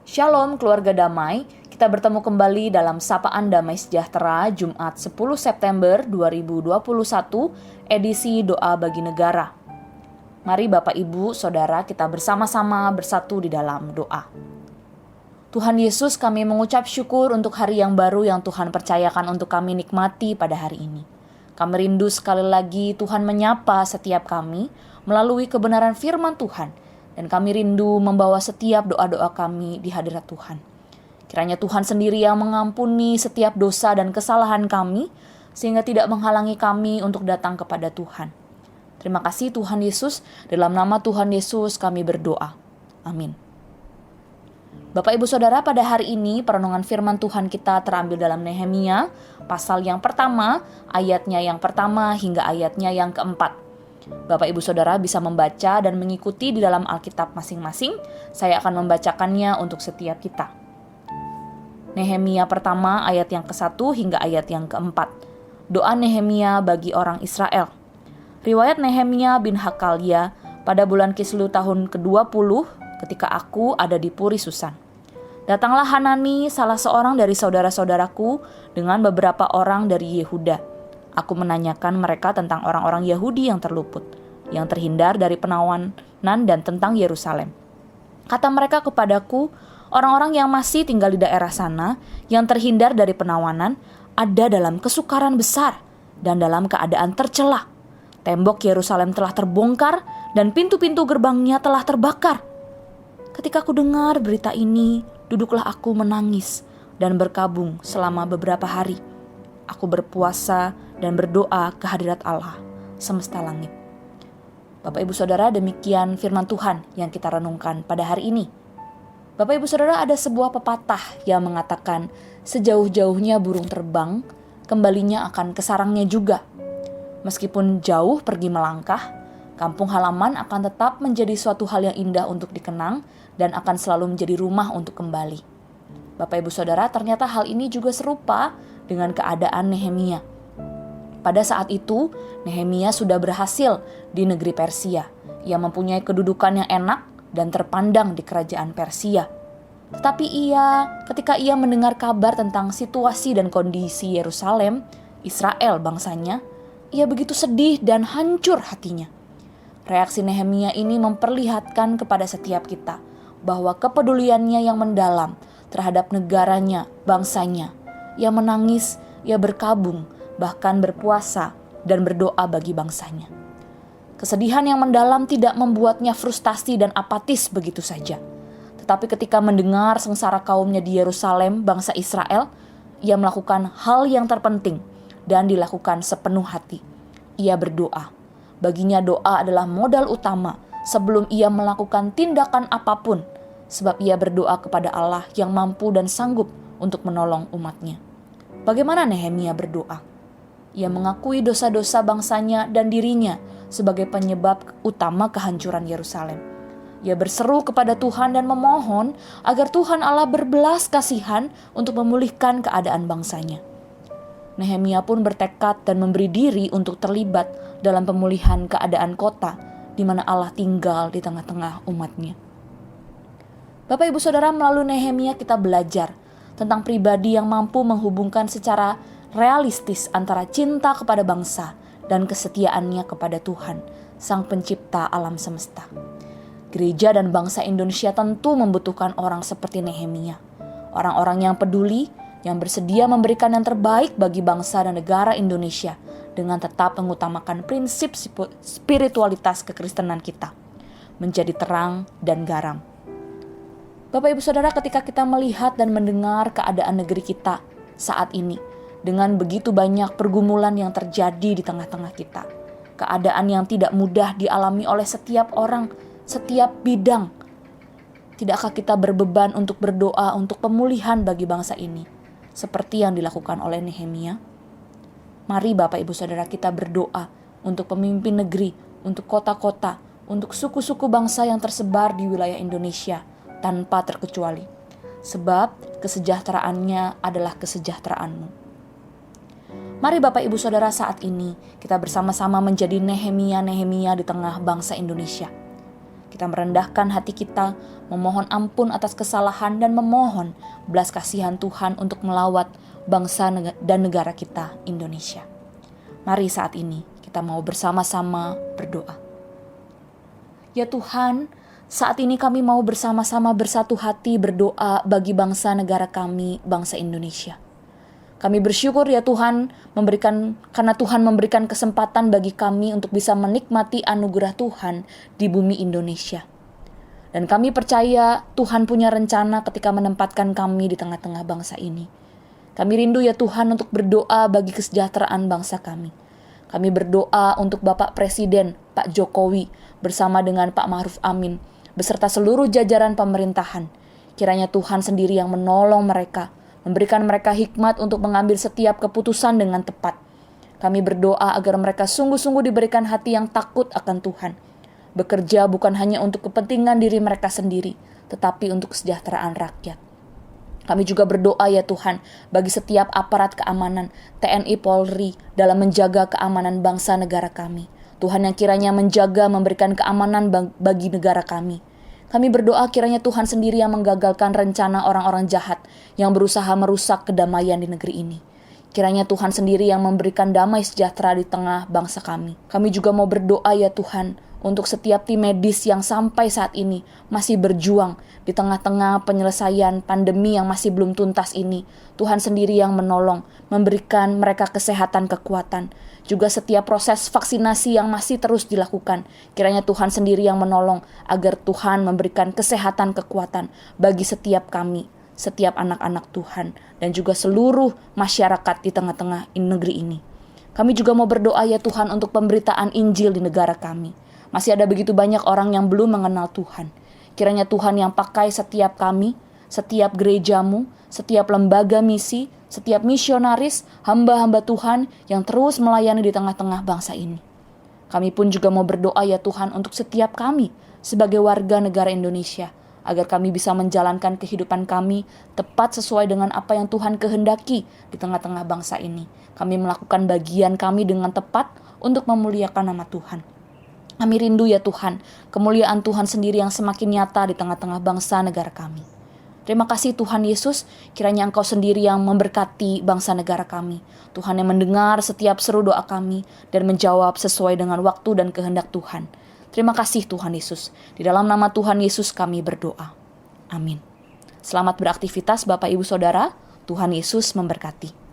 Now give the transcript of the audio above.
Shalom keluarga damai, kita bertemu kembali dalam Sapaan Damai Sejahtera Jumat 10 September 2021 edisi Doa Bagi Negara. Mari Bapak Ibu Saudara kita bersama-sama bersatu di dalam doa. Tuhan Yesus, kami mengucap syukur untuk hari yang baru yang Tuhan percayakan untuk kami nikmati pada hari ini. Kami rindu sekali lagi Tuhan menyapa setiap kami melalui kebenaran firman Tuhan. Dan kami rindu membawa setiap doa-doa kami di hadirat Tuhan. Kiranya Tuhan sendiri yang mengampuni setiap dosa dan kesalahan kami, sehingga tidak menghalangi kami untuk datang kepada Tuhan. Terima kasih Tuhan Yesus, dalam nama Tuhan Yesus kami berdoa. Amin. Bapak Ibu Saudara, pada hari ini perenungan firman Tuhan kita terambil dalam Nehemia, pasal yang pertama, ayatnya yang pertama hingga ayatnya yang keempat. Bapak Ibu Saudara bisa membaca dan mengikuti di dalam Alkitab masing-masing. Saya akan membacakannya untuk setiap kita. Nehemia pertama ayat yang ke-1 hingga ayat yang ke-4. Doa Nehemia bagi orang Israel. Riwayat Nehemia bin Hakalia pada bulan Kislew tahun ke-20 ketika aku ada di Puri Susan. Datanglah Hanani, salah seorang dari saudara-saudaraku, dengan beberapa orang dari Yehuda. Aku menanyakan mereka tentang orang-orang Yahudi yang terluput, yang terhindar dari penawanan dan tentang Yerusalem. Kata mereka kepadaku, orang-orang yang masih tinggal di daerah sana, yang terhindar dari penawanan, ada dalam kesukaran besar dan dalam keadaan tercela. Tembok Yerusalem telah terbongkar dan pintu-pintu gerbangnya telah terbakar. Ketika aku dengar berita ini, duduklah aku menangis dan berkabung selama beberapa hari. Aku berpuasa dan berdoa ke hadirat Allah semesta langit. Bapak Ibu Saudara, demikian firman Tuhan yang kita renungkan pada hari ini. Bapak Ibu Saudara, ada sebuah pepatah yang mengatakan sejauh-jauhnya burung terbang, kembalinya akan ke sarangnya juga. Meskipun jauh pergi melangkah, kampung halaman akan tetap menjadi suatu hal yang indah untuk dikenang dan akan selalu menjadi rumah untuk kembali. Bapak Ibu Saudara, ternyata hal ini juga serupa dengan keadaan Nehemia. Pada saat itu, Nehemia sudah berhasil di negeri Persia. Ia mempunyai kedudukan yang enak dan terpandang di kerajaan Persia. Tetapi ketika ia mendengar kabar tentang situasi dan kondisi Yerusalem, Israel bangsanya, ia begitu sedih dan hancur hatinya. Reaksi Nehemia ini memperlihatkan kepada setiap kita bahwa kepeduliannya yang mendalam terhadap negaranya, bangsanya. Ia menangis, ia berkabung, bahkan berpuasa dan berdoa bagi bangsanya. Kesedihan yang mendalam tidak membuatnya frustasi dan apatis begitu saja. Tetapi ketika mendengar sengsara kaumnya di Yerusalem, bangsa Israel, ia melakukan hal yang terpenting dan dilakukan sepenuh hati. Ia berdoa. Baginya doa adalah modal utama sebelum ia melakukan tindakan apapun, sebab ia berdoa kepada Allah yang mampu dan sanggup untuk menolong umatnya. Bagaimana Nehemia berdoa? Ia mengakui dosa-dosa bangsanya dan dirinya sebagai penyebab utama kehancuran Yerusalem. Ia berseru kepada Tuhan dan memohon agar Tuhan Allah berbelas kasihan untuk memulihkan keadaan bangsanya. Nehemia pun bertekad dan memberi diri untuk terlibat dalam pemulihan keadaan kota di mana Allah tinggal di tengah-tengah umatnya. Bapak Ibu Saudara, melalui Nehemia kita belajar tentang pribadi yang mampu menghubungkan secara realistis antara cinta kepada bangsa dan kesetiaannya kepada Tuhan, Sang Pencipta alam semesta. Gereja dan bangsa Indonesia tentu membutuhkan orang seperti Nehemia. Orang-orang yang peduli, yang bersedia memberikan yang terbaik bagi bangsa dan negara Indonesia dengan tetap mengutamakan prinsip spiritualitas kekristenan kita, menjadi terang dan garam. Bapak Ibu Saudara, ketika kita melihat dan mendengar keadaan negeri kita saat ini, dengan begitu banyak pergumulan yang terjadi di tengah-tengah kita, keadaan yang tidak mudah dialami oleh setiap orang, setiap bidang, tidakkah kita berbeban untuk berdoa untuk pemulihan bagi bangsa ini, seperti yang dilakukan oleh Nehemia? Mari Bapak Ibu Saudara kita berdoa untuk pemimpin negeri, untuk kota-kota, untuk suku-suku bangsa yang tersebar di wilayah Indonesia, tanpa terkecuali, sebab kesejahteraannya adalah kesejahteraanmu. Mari Bapak Ibu Saudara saat ini kita bersama-sama menjadi Nehemia di tengah bangsa Indonesia. Kita merendahkan hati kita, memohon ampun atas kesalahan dan memohon belas kasihan Tuhan untuk melawat bangsa dan negara kita, Indonesia. Mari saat ini kita mau bersama-sama berdoa. Ya Tuhan, saat ini kami mau bersama-sama bersatu hati berdoa bagi bangsa negara kami, bangsa Indonesia. Kami bersyukur ya Tuhan karena Tuhan memberikan kesempatan bagi kami untuk bisa menikmati anugerah Tuhan di bumi Indonesia. Dan kami percaya Tuhan punya rencana ketika menempatkan kami di tengah-tengah bangsa ini. Kami rindu ya Tuhan untuk berdoa bagi kesejahteraan bangsa kami. Kami berdoa untuk Bapak Presiden, Pak Jokowi, bersama dengan Pak Ma'ruf Amin, beserta seluruh jajaran pemerintahan. Kiranya Tuhan sendiri yang menolong mereka, memberikan mereka hikmat untuk mengambil setiap keputusan dengan tepat. Kami berdoa agar mereka sungguh-sungguh diberikan hati yang takut akan Tuhan. Bekerja bukan hanya untuk kepentingan diri mereka sendiri, tetapi untuk kesejahteraan rakyat. Kami juga berdoa ya Tuhan bagi setiap aparat keamanan, TNI Polri dalam menjaga keamanan bangsa negara kami. Tuhan yang kiranya menjaga memberikan keamanan bagi negara kami. Kami berdoa kiranya Tuhan sendiri yang menggagalkan rencana orang-orang jahat yang berusaha merusak kedamaian di negeri ini. Kiranya Tuhan sendiri yang memberikan damai sejahtera di tengah bangsa kami. Kami juga mau berdoa ya Tuhan untuk setiap tim medis yang sampai saat ini masih berjuang di tengah-tengah penyelesaian pandemi yang masih belum tuntas ini. Tuhan sendiri yang menolong, memberikan mereka kesehatan, kekuatan. Juga setiap proses vaksinasi yang masih terus dilakukan. Kiranya Tuhan sendiri yang menolong agar Tuhan memberikan kesehatan, kekuatan bagi setiap kami, setiap anak-anak Tuhan, dan juga seluruh masyarakat di tengah-tengah negeri ini. Kami juga mau berdoa ya Tuhan untuk pemberitaan Injil di negara kami. Masih ada begitu banyak orang yang belum mengenal Tuhan. Kiranya Tuhan yang pakai setiap kami, setiap gerejamu, setiap lembaga misi, setiap misionaris, hamba-hamba Tuhan yang terus melayani di tengah-tengah bangsa ini. Kami pun juga mau berdoa ya Tuhan untuk setiap kami sebagai warga negara Indonesia, agar kami bisa menjalankan kehidupan kami tepat sesuai dengan apa yang Tuhan kehendaki di tengah-tengah bangsa ini. Kami melakukan bagian kami dengan tepat untuk memuliakan nama Tuhan. Kami rindu ya Tuhan, kemuliaan Tuhan sendiri yang semakin nyata di tengah-tengah bangsa negara kami. Terima kasih Tuhan Yesus, kiranya Engkau sendiri yang memberkati bangsa negara kami. Tuhan yang mendengar setiap seru doa kami dan menjawab sesuai dengan waktu dan kehendak Tuhan. Terima kasih Tuhan Yesus, di dalam nama Tuhan Yesus kami berdoa. Amin. Selamat beraktivitas Bapak Ibu Saudara, Tuhan Yesus memberkati.